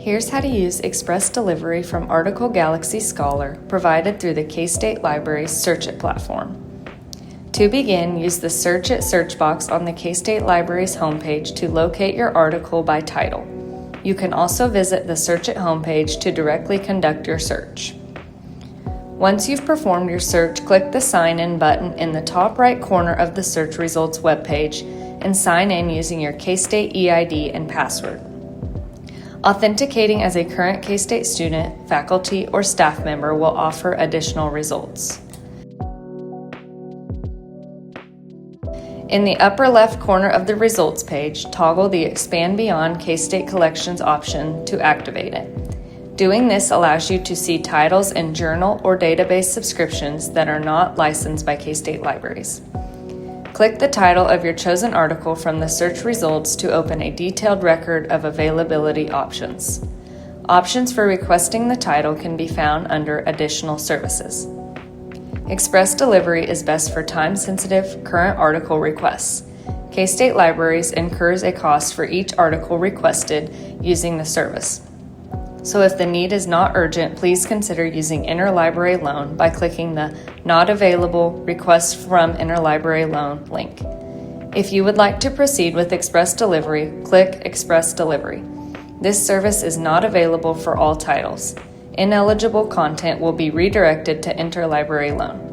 Here's how to use Express Delivery from Article Galaxy Scholar, provided through the K-State Library's Search It platform. To begin, use the Search It search box on the K-State Library's homepage to locate your article by title. You can also visit the Search It homepage to directly conduct your search. Once you've performed your search, click the Sign In button in the top right corner of the search results webpage and sign in using your K-State EID and password. Authenticating as a current K-State student, faculty, or staff member will offer additional results. In the upper left corner of the results page, toggle the Expand Beyond K-State Collections option to activate it. Doing this allows you to see titles in journal or database subscriptions that are not licensed by K-State Libraries. Click the title of your chosen article from the search results to open a detailed record of availability options. Options for requesting the title can be found under Additional Services. Express Delivery is best for time-sensitive, current article requests. K-State Libraries incurs a cost for each article requested using the service. So if the need is not urgent, please consider using Interlibrary Loan by clicking the Not Available Request from Interlibrary Loan link. If you would like to proceed with Express Delivery, click Express Delivery. This service is not available for all titles. Ineligible content will be redirected to Interlibrary Loan.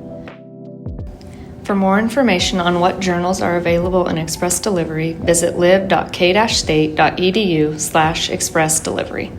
For more information on what journals are available in Express Delivery, visit lib.k-state.edu/expressdelivery.